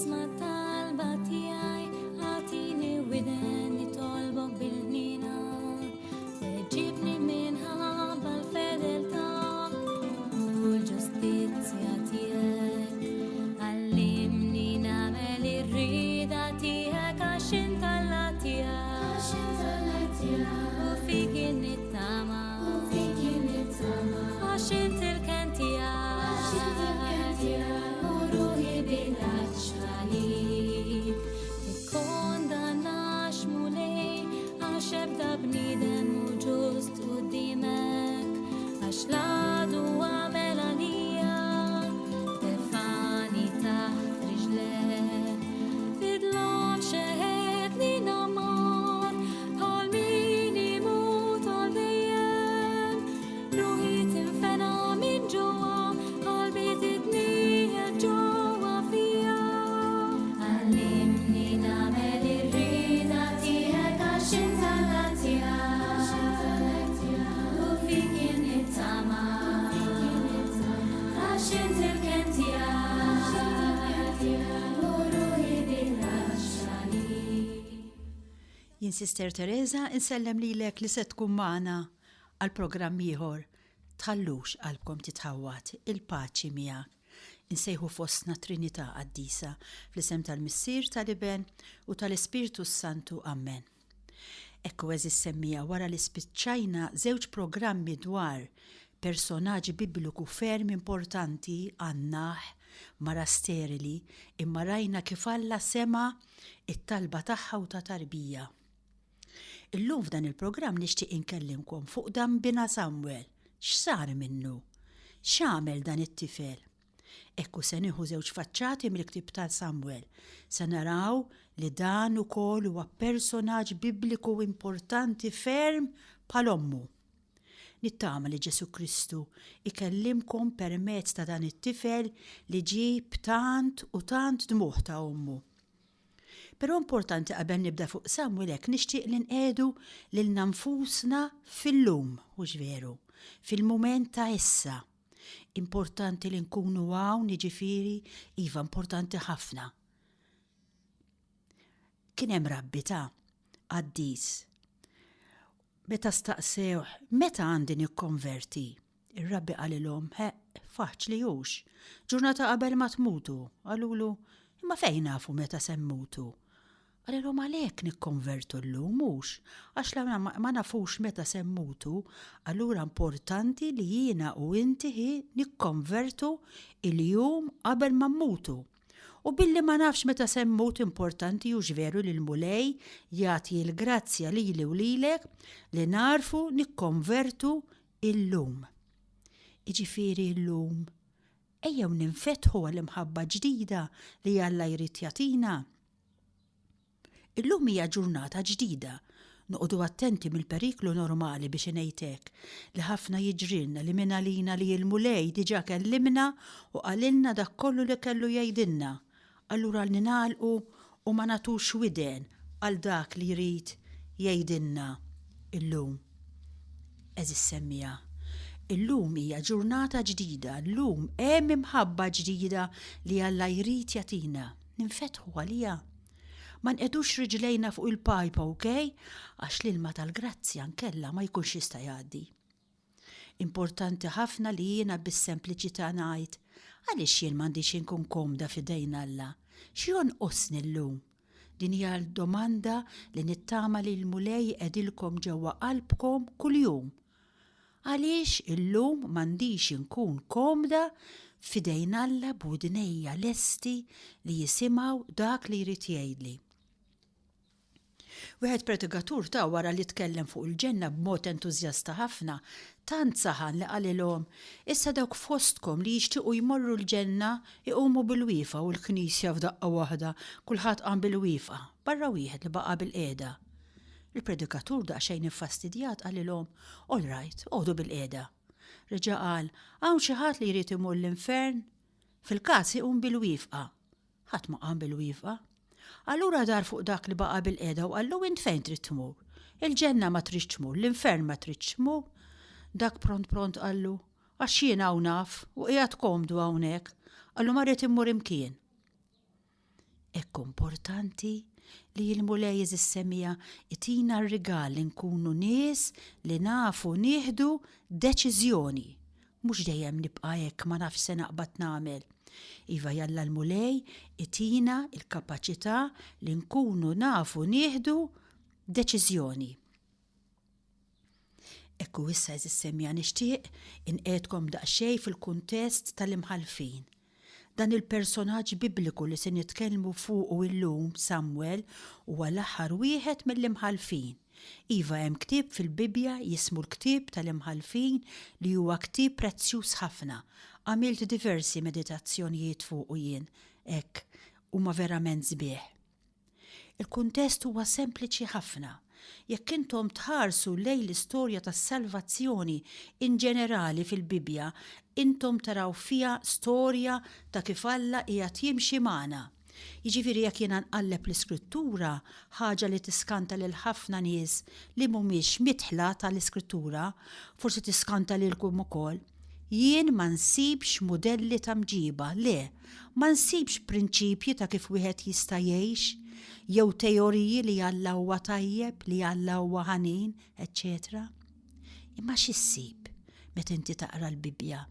اسمع الطلبة تياي أعطيني ودن لطلبك بالنينا وجيبني منها بالفضلتك والجستيزيا تياك علمني نعمل الرضا تياك عشان طلعتياك وفيك النتامة عشان تلكنتياك وروحي بالعشاليك تكون داناش مولي عشبدا بنيدن وجوزت قديمك أشلاد وعملانية ترفعني تحت رجلك في ظلام شهدني نمار حلمين يموت عالديان روحي تنفنى من جوا قلبي تتنيه جوا فيا علمني نعمل الرضا تياك عشان طلعتيها وفيك النتامة عشان تلكنتيها وروحي بالعشاليك. Jien Sister Teresa insellem lilek li se tkun magħna għal programm ieħor tħallux qalbkom titħawwat il-paċi miegħek. Insejħu fostna Trinità Qaddisa fl-isem tal-Missier tal-Iben u tal-Ispirtu Santu Amen. Ekku eżis semmija wara li spiċċajna żewġ programmi dwar personaġġ bibliku ferm importanti għan-Naħ mara sterili imma rajna kif Alla sema it-talba tagħha u ta' tarbija. Illum f'dan il-programm nixtieq inkellimkom fuq dambina Samwel. X'sar minnu? X'għamel dan it-tifel? Ekku se nieħu żewġ faċċati mill-ktieb ta' Samwel. Se naraw li dan ukoll huwa personaġġ bibliku importanti ferm bħal ommu. Nittama li Ġesu Kristu ikellimkom permezz ta' dan it-tifel li ġib tant u tant dmuħ ta' ommu. Però importanti qabel nibda fuq Samwel hekk nixtieq li nqiegħdu lilna nfusna fil-lum u veru, fil-mument ta' issa. Importanti li nkunu hawn jiġifieri iva importanti ħafna. Kien hemm rabbi ta' qaddis. Meta staqsew, meta għandi nikkonverti? Ir-rabbi qalilhom, faċli hux. Ġurnata qabel ma tmutu. Qalulu, imma fejn nafu meta se mmutu? Qalilhom għalhekk nikkonvertu llum mhux, għax ma nafux meta se mmutu, allura importanti li jiena u inti nikkonvertu il-jum qabel ma mmutu. U billi ma nafx meta se mmut importanti hux veru li l-mulej jagħti l-grazzja lili u lilek li narfu nikkonvertu illum. Iġifieri llum ejjew ninfetħu għall-imħabba ġdida li Alla jrid jagħtina. Illum hija ġurnata ġdida. Noqogħdu attenti mill-periklu normali biex ngħidlek li ħafna jiġrilna li minn għalina li l-mulej diġà kellimna u qalilna dak kollu li kellu jgħidilna. Allura ninagħlqu u ma nagħtux widen għal dak li jrid jgħidilna illum. Eżis semmija. Illum hija ġurnata ġdida, llum hemm imħabba ġdida li Alla jrid jagħtina. Ninfetħu għalija. Ma nqedux riġlejna fuq il-pajpa, okej? Għax l-ilma tal-grazzja nkella ma jkunx jista' jgħaddi. Importanti ħafna li jiena bis-sempliċità ngħid għaliex jien m'għandix inkun komda f'idejn Alla. X'jonqosni llum? Din hija l-domanda li nittama li l-mulej qegħdilkom ġewwa qalbkom kuljum. Għaliex illum m'għandix inkun komda f'idejn Alla b'udnejja lesti li jisimgħu dak li jrid jgħidli. Wieħed predikatur ta' wara li tkellem fuq il-ġenna b'mod entużjasta ħafna, tant saħan li qalilhom, issa dawk fostkom li jixtiequ jmorru l-ġenna iqumu bil-wiefa u l-knisja f'daqqa waħda, kulħadd qam bil-wiefa, barra wieħed li baqa' bil-qiegħda. Il-predikatur daqsxejn infastidjat qalilhom, all right, qogħdu bil-qiegħda. Reġa' qal, hawn xi ħadd li jrid imur l-infern? Fil-każ iqum bil-wiefa. Ħadd ma qam bil-wiefa. Allura dar fuq dak li baqa' bil-qiegħda u qallu int fejn trid tmur? Il-ġenna ma tridx tmur, l-infern ma tridx tmur. Dak pront qallu, għax jien hawn naf u qiegħed komdu hawnhekk, qallu ma rrid immur imkien. Ekku importanti li l-mulej is-semija itina r-rigal li nkunu nies li nafu nieħdu deċiżjoni. Mhux dejjem nibqa' hekk ma nafx se naqbad nagħmel. Iva jalla l-mulej itina il-kapaċità li nkunu nafu nieħdu deċiżjoni. Ekku issa is-semija nixtieq inqedkom daqsxejn fil-kuntest tal-imħalfin. Dan il-personaġġ bibliku li se nitkellmu fuqu illum, Samwel, huwa l-aħħar wieħed mill-imħalfin. Iva hemm ktieb fil-Bibja jismu l-ktieb tal-imħalfin li huwa ktieb prezzjuż ħafna. Għamilt diversi meditazzjonijiet fuqu jien, hekk huma verament sbieħ. Il-kuntest huwa sempliċi ħafna. Jekk intom tħarsu lejn l-istorja tas-salvazzjoni in ġenerali fil-Bibja, intom taraw fiha storja ta' kif Alla qiegħed jimxi magħna. Jiġifieri jekk jiena nqalleb l-Iskrittura, ħaġa li tiskanta lil ħafna nies li mhumiex mitħla tal-Iskrittura, forsi tiskanta lilkom ukoll. Jien ma nsibx modelli ta' mġiba, le, ma nsibx prinċipji ta' kif wieħed jista' jgħix, jew teoriji li Alla huwa tajjeb, li Alla huwa ħanin, etc. Imma x'issib meta inti taqra l-Bibja?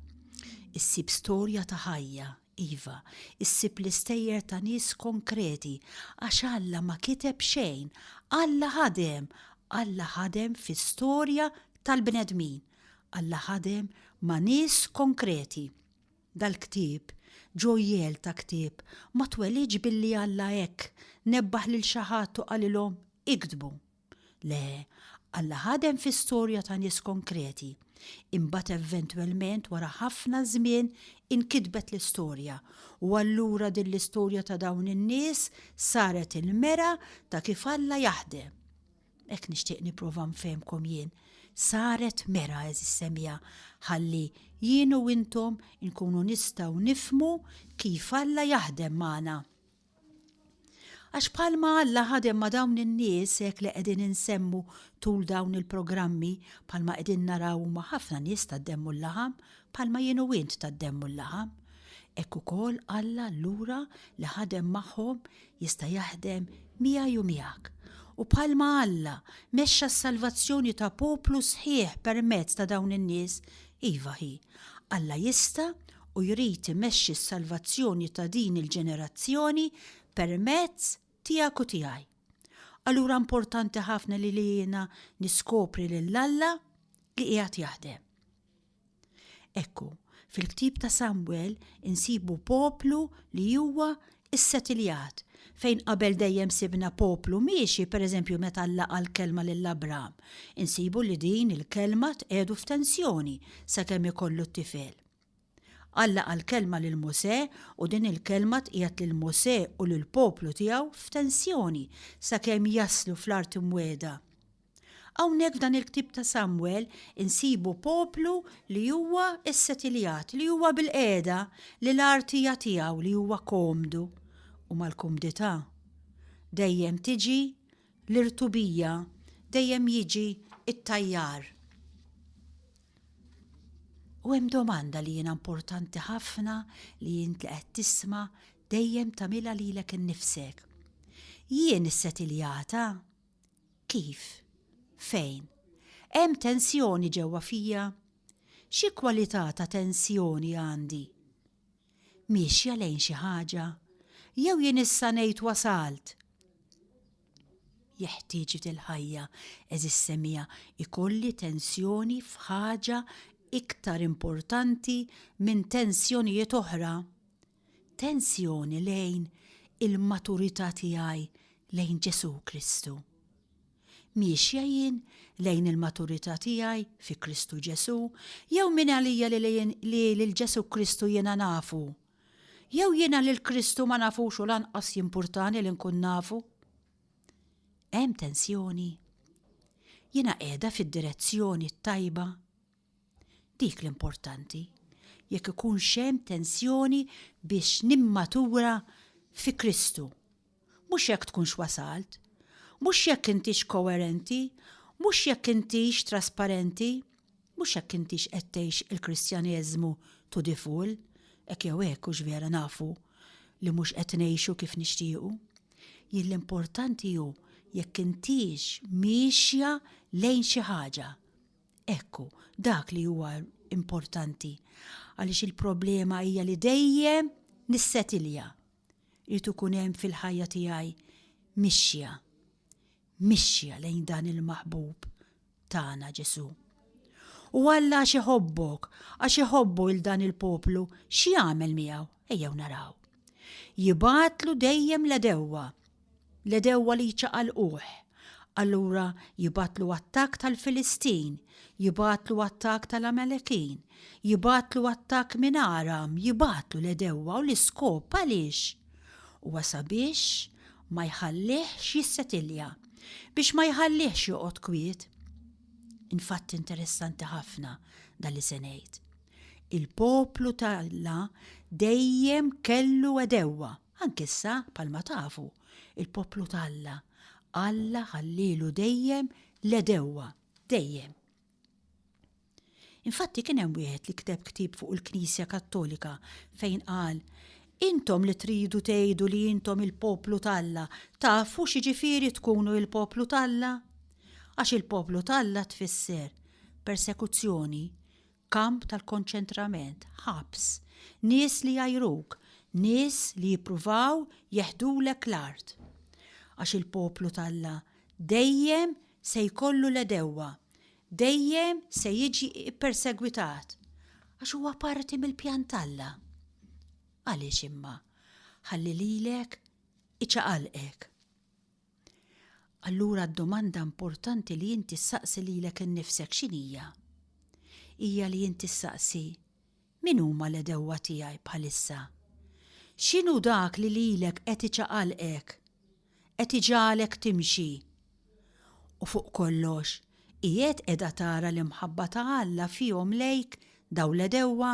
Issib storja ta' ħajja, iva, issib l-istejjer ta' nies konkreti, għax Alla ma kiteb xejn, Alla ħadem fis-storja tal-bnedmin, Alla ħadem ma' nies konkreti. Dal-ktieb, ġojjel ta' ktieb, ma twelliġ billi Alla hekk nebbaħ lil xi ħadd u qalilhom iktbu. Le, Alla ħadem fis-storja ta' nies konkreti. Imbagħad eventwalment wara ħafna żmien inkitbet l-istorja u allura din l-istorja ta' dawn in-nies saret il-mera ta' kif Alla jaħdem. Hekk nixtieq nipprova nfehmkom jien. Saret mera is-semja ħalli jien u intom inkunu nistgħu nifhmu kif Alla jaħdem magħna. Għax bħalma Alla ħadem ma' dawn in-nies hekk li qegħdin insemmu tul dawn il-programmi bħalma qegħdin naraw ma' ħafna nies taddemmu l-laħam bħalma jien u int taddemmu l-laħam. Hekk ukoll Alla allura li ħadem magħhom jista' jaħdem miegħi u miegħek. U bħalma Alla mexxa s-salvazzjoni ta' poplu sħiħ permezz ta' dawn in-nies, iva hi, Alla jista' u jrid imexxi s-salvazzjoni ta' din il-ġenerazzjoni permezz tiegħek u tiegħi. Allura importanti ħafna li jiena niskopri lil Alla li qiegħed jaħdem. Ekku, fil-ktieb ta' Samwel insibu poplu li huwa is-setiljat, fejn qabel dejjem sibna poplu miexi pereżempju meta Alla qal kelma lil Abraham. Insibu li din il-kelma tqiegħdu f'tensjoni sakemm ikollu t-tifel. Alla qal kelma lil Musè u din il-kelma tqiegħed lil Musè u lil poplu tiegħu f'tensjoni sakemm jaslu fl-art imwiegħda. Hawnhekk f'dan il-ktieb ta' Samwel insibu poplu li huwa s-setiljat, li huwa bil-qiegħda li l-artija tiegħu li huwa komdu. U mal-kumdità dejjem tiġi l-irtubija, dejjem jiġi it-tajjar. U hemm domanda li jiena importanti ħafna li jint li qed tisma' dejjem tagħmilha lilek innifsek. Jien is-setiljata? Kif? Fejn? Hemm tensjoni ġewwa fija? Xi kwalità ta' tensjoni għandi? Mixja lejn xi ħaġa? Jew jien issa ngħid wasalt. Jeħtieġ il-ħajja eżis-semija ikolli tensjoni f'ħaġa iktar importanti minn tensjonijiet oħra. Tensjoni lejn il-maturità tiegħi lejn Ġesu Kristu. Miexja jien lejn il-maturità tiegħi fi Kristu Ġesu, jew minn għalija li lil Ġesu Kristu jiena nafu. Jew jiena lil Kristu ma nafux u lanqas importanti li nkun nafu. Hemm tensjoni. Jiena qiegħda fid-direzzjoni tajba. Dik l-importanti. Jekk ikun hemm tensjoni biex nimmatura fi Kristu. Mhux jekk tkunx wasalt, mhux jekk intix koerenti, mhux jekk intix trasparenti, mhux jekk intix qed tgħix il-Kristjaneżmu to the full. Ek jew hekk hux vera nafu li mhux qed ngħixu kif nixtiequ? Jien l-importanti hu jekk intix mixja lejn xi ħaġa. Ekku, dak li huwa importanti, għaliex il-problema hija li dejjem nissetilja. Irid ikun hemm fil-ħajja tiegħi mixja lejn dan il-maħbub tagħna Ġesu. U Alla għax iħobbok, għax iħobbu il dan il-poplu, x'jagħmel miegħu? Ejjew naraw. Jibatlu dejjem l-edewwa li jċaqalquh. Allura jibatlu attak tal-Filistin, jibatlu attak tal-Amalekin, jibatlu attak minn Aram, jibatlu l-edewwa u l-iskop għaliex. U sabiex ma jħallihx jissetilja, biex ma jħallihx joqgħod kwiet. Infatti interessanti ħafna dal-li se ngħid. Il-poplu tal-Alla dejjem kellu edewwa, anke issa palma tafu, il-poplu tal-Alla Alla ħallilu dejjem l-edewwa, dejjem. Infatti kien hemm wieħed li kteb ktieb fuq il-Knisja Kattolika fejn qal: intom li tridu tgħidu li intom il-poplu tal-Alla, tafu x'jiġifieri tkunu il-poplu tal-Alla? Għax il-poplu tal-Alla tfisser persekuzzjoni, kamp tal-konċentrament, ħabs, nies li jajruk, nies li jippruvaw jeħdulek l-art. Għax il-poplu tal-Alla dejjem se jkollu l-edewwa, dejjem se jiġi persegwitat, għax huwa parti mill-pjan tal-Alla. Għaliex imma ħalli lilek iċaqalqek. Allura d-domanda importanti li inti ssaqsi lilek innifsek x'inhija? Hija li inti ssaqsi min huma l-edewwa tiegħi bħalissa? X'inhu dak li lilek qed iċaqalqek? Qed iġalek timxi. U fuq kollox, qiegħed qiegħda tara l-imħabba ta' Alla fihom lejk daw l-edewwa?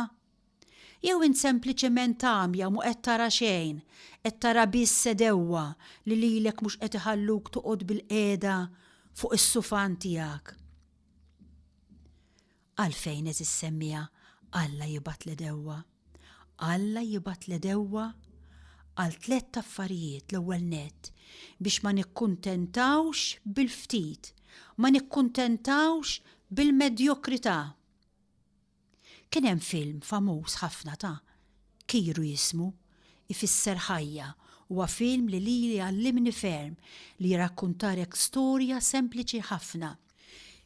Jew int sempliċement tagħmja mu qed tara xejn, qed tara biss edewwa li lilek mhux qed iħalluk toqgħod bil-qiegħda fuq is-sufan tiegħek. Għalfejn eżis semmija Alla jibgħat l-edewwa? Alla jibgħat l-edewwa għal 3 affarijiet l-ewwel nett biex ma nikkuntentawx bil-ftit, ma nikkuntentawx bil-medjokrità. Kien hemm film famuż ħafna ta' Kiru jismu, ifisser ħajja, huwa film li għallimni ferm li jirrakkuntarek storja sempliċi ħafna.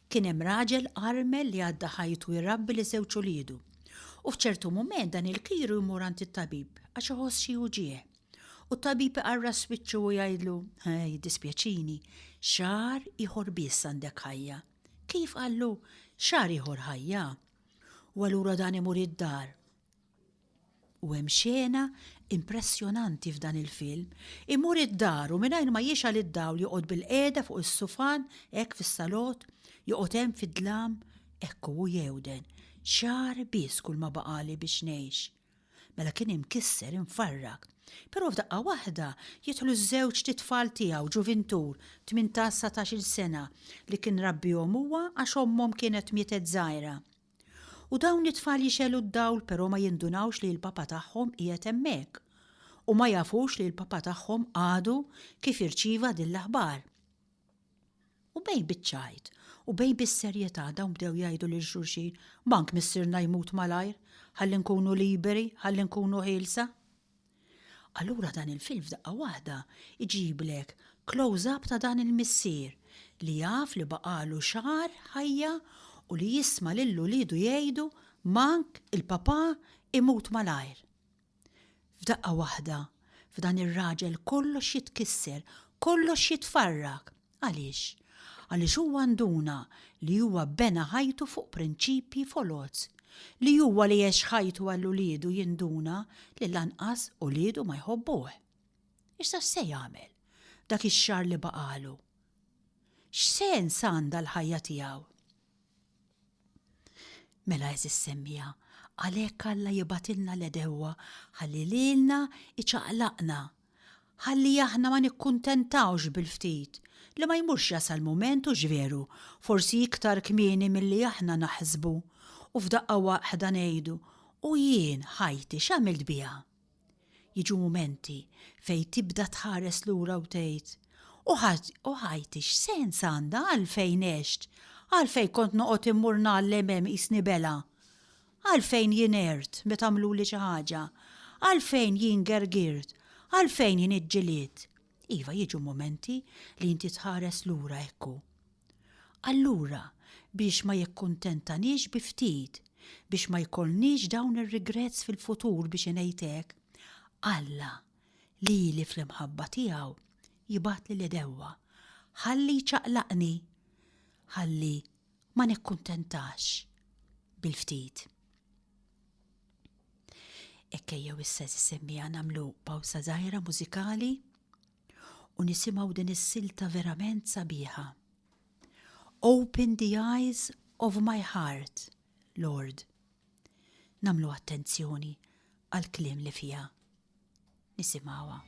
Kien hemm raġel armel li għadda ħajtu jrabbi li żewġ uliedu. U f'ċertu mument dan il-Kiru jmur għand it-tabib għax iħoss xi uġieħ. U t-tabib iqarra swiċċu u jgħidlu: dispjaċini, xahar ieħor biss għandek ħajja. Kif qallu xahar ieħor ħajja? U allura dan imur id-dar. U hemm xena impressjonanti f'dan il-film. Imur id-dar u mingħajr ma jixal id-dawl joqgħod bil-qiegħda fuq is-sufan hekk fis-salott, joqgħod hemm fid-dlam, ekku u jewden. Xahar biss kull ma baqali biex ngħix. Mela kien imkisser infarrak. Però f'daqqa waħda jidħlu ż-żewġ titfal tiegħu ġuventur 18-19 sena li kien rabbihom huwa għax ommhom kienet mietet żgħira. U dawn it-tfal jixelu d-dawl però ma jindunawx li l-papa tagħhom qiegħed hemmhekk u ma jafux li l-papa tagħhom għadu kif irċieva din l-aħbar. U bejn biċċajt u bejn bis-serjetà dawn bdew jgħidu lil xulxin: bank missierna jmut malajr, ħalli nkunu liberi, ħalli nkunu ħielsa. Allura dan il-film f'daqqa waħda iġiblek close-up ta' dan il-missier li jaf li baqalu xahar ħajja u li jisma' lill-uliedu jgħidu mank il-papa imut malajr. F'daqqa waħda f'dan ir-raġel kollox jitkisser, kollox jitfarrak. Għaliex? Għaliex huwa nduna li huwa bena ħajtu fuq prinċipji foloz, li huwa li għex ħajtu għall-uliedu jinduna li lanqas uliedu ma jħobbuh. Issa se jagħmel dak ix-xahar li baqalu? X'sens għandha l-ħajja tiegħu? Mela eżis semmija, għalhekk Alla jibatilna l-edewwa ħalli lilna iċaqlaqna, ħalli aħna ma nikkuntentawx bil-ftit, li ma jmurx jasal mument u ġveru, forsi iktar kmieni milli aħna naħsbu, u f'daqqa waħda ngħidu: u jien ħajti x'għamilt biha? Jiġu momenti fej tibda tħares lura u tgħid u ħajtix sens għandha għalfejn għext, għalfejn kont noqgħod immur nagħlem isni bela, għalfejn jien ert meta għamluli xi ħaġa, għalfejn jien gergirt, għalfejn jien iġġilied. Iva jiġu momenti li inti tħares lura ekku. Allura biex ma jikkuntentanix bi ftit, biex ma jkollniex dawn ir-regrets fil-futur biex ngħidlek, Alla li fl-imħabba tiegħu jibgħat li l-edewwa, ħalli ċaqlaqni, ħalli ma nikkuntentax bil-ftit. Ekkejjew issa semmija nagħmlu pawsa żgħira mużikali u nisimgħu din is-silta verament sabiħa. Open the eyes of my heart, Lord. Namlu attenzjoni għal kliem li fija. Nisimgħuha.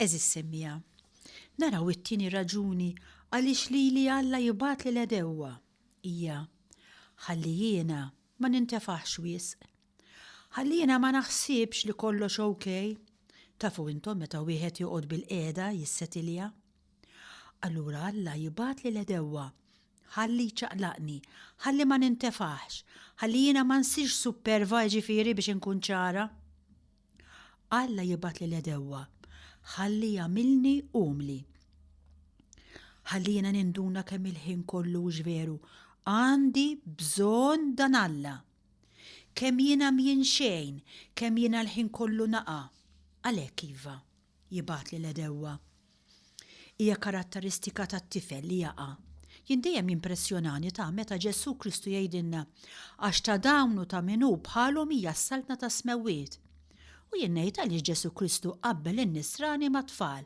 Eżis semmija. Naraw it-tieni raġuni għaliex li Alla jibgħat li l-edewwa hija ħalli jiena ma nintefaħx wisq. Ħalli jiena ma naħsibx li kollox okej. Tafu intom meta wieħed joqgħod bil-qiegħda jissetilja. Allura Alla jibgħat li l-edewwa ħalli ċaqlaqni, ħalli ma nintefaħx, ħalli jiena ma nsirx superva ġifieri biex inkun ċara. Alla jibgħat li l-edewwa ħalli jagħmilni umli. Ħalli jiena ninduna kemm il-ħin kollu veru għandi bżonn dan Alla. Kemm jiena mjien xejn, kemm jiena l-ħin kollu naqa'. Għalhekk iva jibgħat li l-edewwa. Hija karatteristika tat-tifel li jaqa'. Jien dejjem impressjonani ta' meta Ġesu Kristu jgħidilna għax ta' dawnu ta' minnu bħalhom hija s-saltna ta' smewwiet. U jien ngħid għaliex Ġesu Kristu qabbel in-nisrani ma' tfal.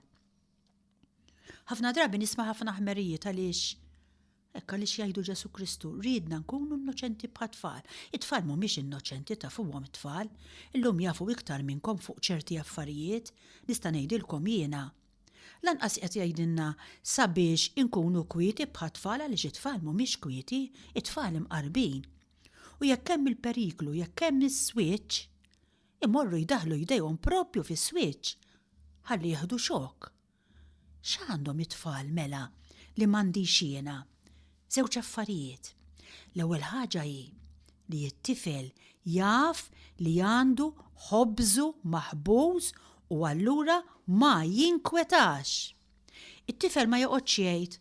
Ħafna drabi nisma' ħafna ħmerijiet għaliex Ekk għaliex jgħidu Ġesu Kristu, ridna nkunu innoċenti bħat tfal. It-tfal mhumiex innoċenti tafuhom it-tfal, illum jafu iktar minnkom fuq ċerti affarijiet, nista' ngħidilkom jiena. Lanqas qed jgħidilna sabiex inkunu kwieti bħat tfal għaliex it-tfal mhumiex kwieti, it-tfal imqarbin. U jekk hemm il-periklu, jekk hemm is-switch, imorru jdaħlu jdejhom proprju fis-switch ħalli jieħdu xokk. X'għandhom it-tfal mela li m'għandix jiena? Żewġ affarijiet. L-ewwel ħaġa hi li t-tifel jaf li għandu ħobżu maħbuż u allura ma jinkwetax. It-tifel ma joqgħodx jgħid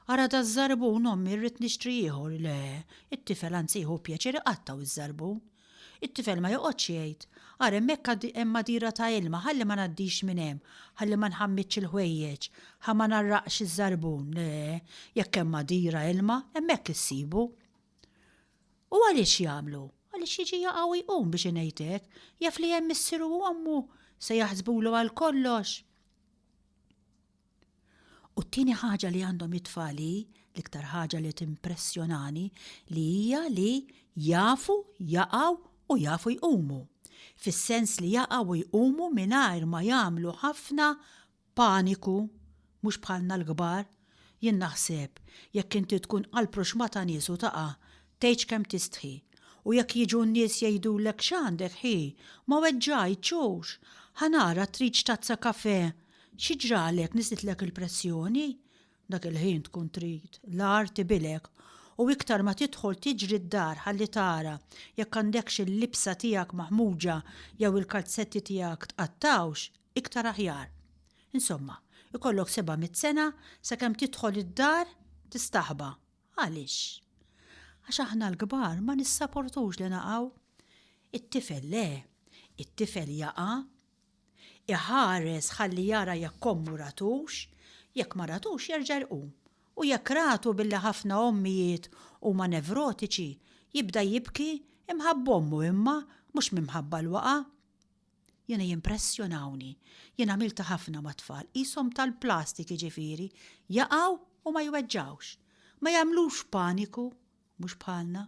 ara da żarbun ommi rrid nixtri ieħor, le, it-tifel anzi jieħu pjaċir iqattaw iż-żarbun. It-tifel ma joqgħodx jgħid ara hemmhekk hemm madira ta' ilma ħalli ma ngħaddix minn hemm, ħalli ma nħammitx il-ħwejjeġ, ħa ma narraqx iż-żarbun, le, jekk hemm madira ilma hemmhekk issibu. U għaliex jagħmlu? Għaliex jiġi jaqgħu jqum biex ngħidlek, jaf li hemm issieru u ommu se jaħsbulu għal kollox. U t-tieni ħaġa li għandhom it-tfali, l-iktar ħaġa li timpressjonani, li hija li jafu jaqgħu u jafu jqumu. Fis-sens li jaqgħu jqumu mingħajr ma jagħmlu ħafna paniku, mhux bħalna l-kbar. Jien naħseb jekk inti tkun qalb ruxmata nies u taqa' tgħid kemm tistħi. U jekk jiġu n-nies jgħidulek x'għandek ħi, ma weġġajtxux, ħanara trid tazza kafè, xi ġralek niżitlek il-pressjoni? Dak il-ħin tkun trid, l-ar tibilek, u iktar ma tidħol tiġri d-dar ħalli tara jekk għandekx il-libsa tiegħek maħmuġa jew il-kalzetti tiegħek tqattawx, iktar aħjar. Insomma, ikollok 700 sena sakemm tidħol id-dar tistaħba. Għaliex? Għax aħna l-kbar ma nissapportux li naqgħu. It-tifel le, it-tifel jaqa', iħares ħalli jara jekk kommu ratux, jekk ma ratux jerġa' jqum. U jekk ratu billi ħafna ommijiet huma nevrotiċi, jibda jibki imħabba ommu imma mhux minħabba l-waqa'. Jiena jimpressjonawni, jien għamilta ħafna ma' tfal, qishom tal-plastik jiġifieri, jaqgħu u ma jweġġawx, ma jagħmlux paniku, mhux bħalna.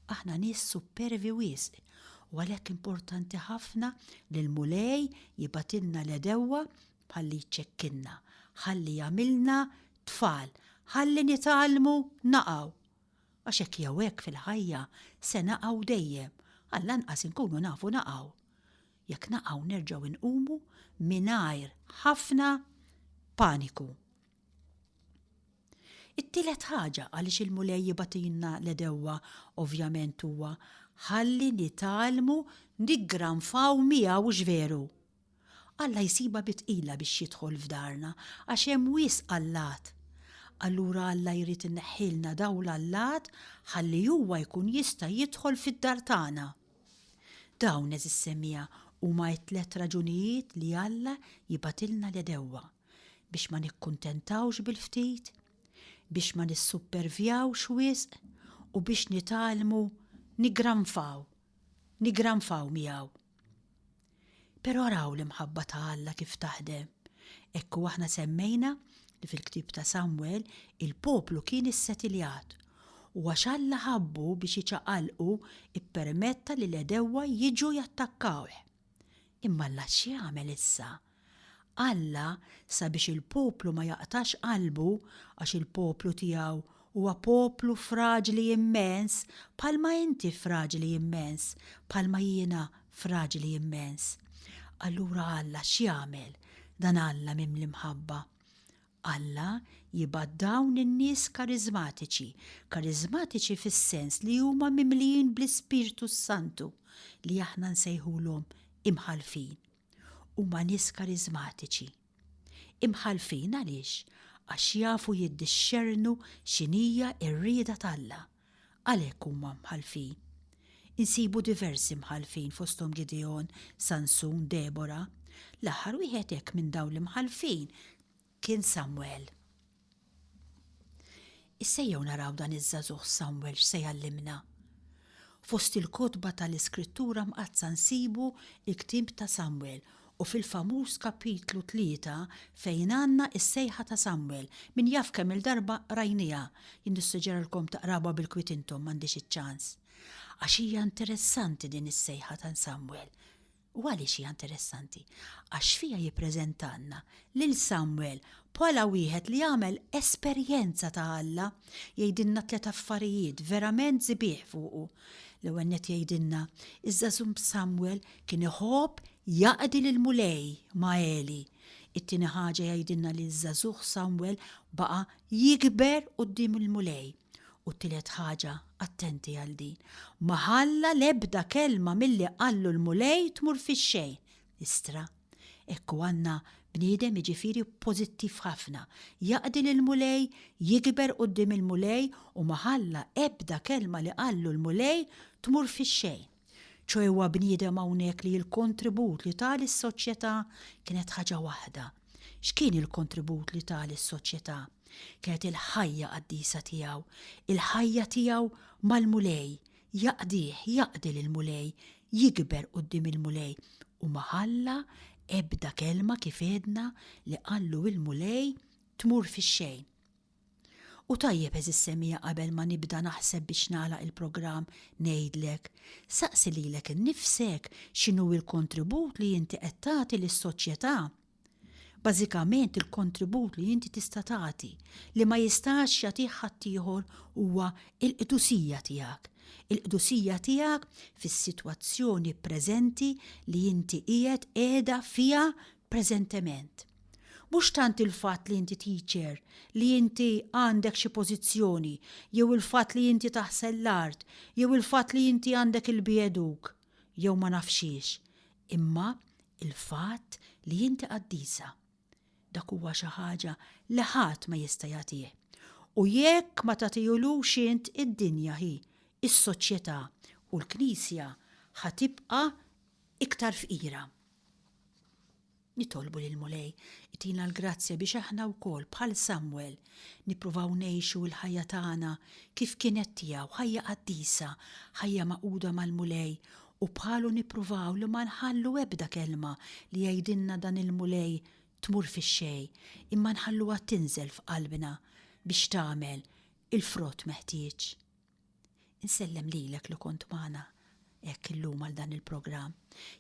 Aħna nies supervi wisq, u għalhekk importanti ħafna li l-mulej jibatilna l-edewwa bħalli jċekkinna, ħalli jagħmilna tfal, ħalli nitgħallmu naqgħu. Għax hekk jew hekk fil-ħajja se naqgħu dejjem, għall-anqas inkunu nafu naqgħu. Jekk naqgħu nerġgħu nqumu mingħajr ħafna paniku. It-tielet ħaġa għaliex il-mulej jibatilna l-edewwa ovvjament huwa ħalli nitgħallmu niggranfaw miegħu x'veru. Alla jsiba bitqila biex jidħol f'darna għax hemm wisq allat. Allura Alla jrid inneħħilna dawn l-allat ħalli huwa jkun jista' jidħol fid-dar tagħna. Dawn eżis semmija huma t-tliet raġunijiet li Alla jibatilna l-edewwa biex ma nikkuntentawx bil-ftit, biex ma nissuppervjawx wisq u biex nitgħallmu nigranfaw miegħu. Però raw l-imħabba ta' Alla kif taħdem. Ekku aħna semmejna li fil-ktib ta' Samwel il-poplu kien issettiljat u għax Alla ħabbu biex jiċċaqalqu ippermetta li l-edewwa jiġu jattakkawh. Imma Alla x'jagħmel issa? Alla sabiex il-poplu ma jaqtax qalbu għax il-poplu tiegħu huwa poplu fraġli immens, bħalma inti fraġli immens, bħalma jiena fraġli immens. Allura Alla x'jagħmel? Dan Alla mimli mħabba. Alla jibgħat dawn in-nies karizmatiċi fis-sens li huma mimlijin bl-Ispiritu Santu li aħna nsejħulhom imħalfin. Huma nies karizmatiċi. Imħalfin għaliex? Għax jafu jiddixxernu x'inhija r-rieda ta' għalhekk huma mħalfin. Insibu diversi mħalfin fosthom Gideon, Sansun, Debora. L-aħħar wieħed hekk minn dawn l-imħalfin kien Samwel. Issejjew naraw dan iż-żagħżugħ Samwel x'se jgħallimna. Fost il-kotba tal-Iskrittura mqazza nsibu l-ktib ta' Samwel U fil-famuż kapitlu 3 fejn għandna is-sejħa ta' Samwel, min jaf kemm il-darba rajnija, jien nissuġġeralkom taqraba bil-kwit intom m'għandix iċ-ċans. Għax hija interessanti din is-sejħa ta' Samwel. U għaliex hija interessanti? Għax fija jippreżentanna lil Samwel bħala wieħed li jagħmel esperjenza ta' Alla, jgħidilna 3 affarijiet verament żbieħ fuqu. L-ewwel nett jgħidilna iż-żagħżugħ Samwel kien iħobb jaqdi lil mulej ma' Eli. It-tieni ħaġa jgħidilna li ż-żagħżugħ Samwel baqa' jikber quddiem il-mulej. U t-tielet ħaġa, attenti għal din, ma ħalla l-ebda kelma milli qallu l-mulej tmur fix-xejn. Istra, ekku għandna bniedem jiġifieri pożittiv ħafna. Jaqdi lill-mulej, jikber quddiem il-mulej u ma ħalla ebda kelma li qallu l-mulej tmur fix-xejn. ċo huwa bniedem hawnhekk li l-kontribut li ta' lis-soċjetà kienet ħaġa waħda. X'kien il-kontribut li ta' lis-soċjetà? Kienet il-ħajja qaddisa tiegħu, il-ħajja tiegħu mal-mulej, jaqdi lill-mulej, jikber quddiem il-mulej u ma ħalla ebda kelma kif għedna li qallu il-mulej tmur fix-xejn. U tajjeb eżis-semija qabel ma nibda naħseb biex nagħlaq il-programm ngħidlek, saqsi lilek innifsek x'inhu l-kontribut li inti qed tagħti lis-soċjetà. Bażikament il-kontribut li inti tista' tagħti li ma jistax jagħtih ħadd ieħor huwa l-qdusija tiegħek. Il-qdusija tiegħek fis-sitwazzjoni preżenti li inti qiegħda fiha preżentement. Mhux tant il-fatt li inti teacher, li inti għandek xi pożizzjoni, jew il-fatt li inti taħsel l-art, jew il-fatt li inti għandek il-bieduk, jew ma nafxiex, imma il-fatt li inti qaddisa. Dak huwa xi ħaġa li ħadd ma jista' jagħtih. U jekk ma tagħtihulux int id-dinja hi, is-soċjetà u l-Knisja ħatibqa' iktar fqira. Nitolbu lill-mulej itina l-grazzja biex aħna wkoll bħal Samwel nippruvaw ngħixu l-ħajja tagħna kif kienet tiegħu, ħajja qaddisa, ħajja maquda mal-mulej u bħalu nippruvaw li ma nħallu ebda kelma li jgħidilna dan il-mulej tmur fix-xejn imma nħalluha tinżel f'qalbna biex tagħmel il-frott meħtieġ. Insellem lilek li kont magħna hekk illum għal dan il-programm.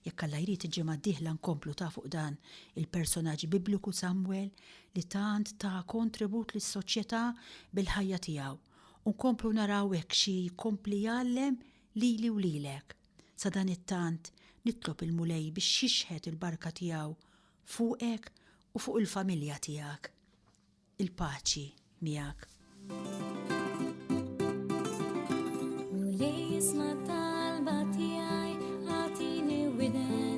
Jekk Alla jrid iġimgħa d-dieħla nkomplu ta' fuq dan il-personaġġ bibliku Samwel li tant ta' kontribut lis-soċjetà bil-ħajja tiegħu. U nkomplu naraw hekk xi jkompli jgħallem lili u lilek. Sa dan it-tant nitlob il-mulej biex jixħed il-barka tiegħu fuqek u fuq il-familja tiegħek. Il-paċi miegħek. Mulej isma' talba tiegħi ħatini widem.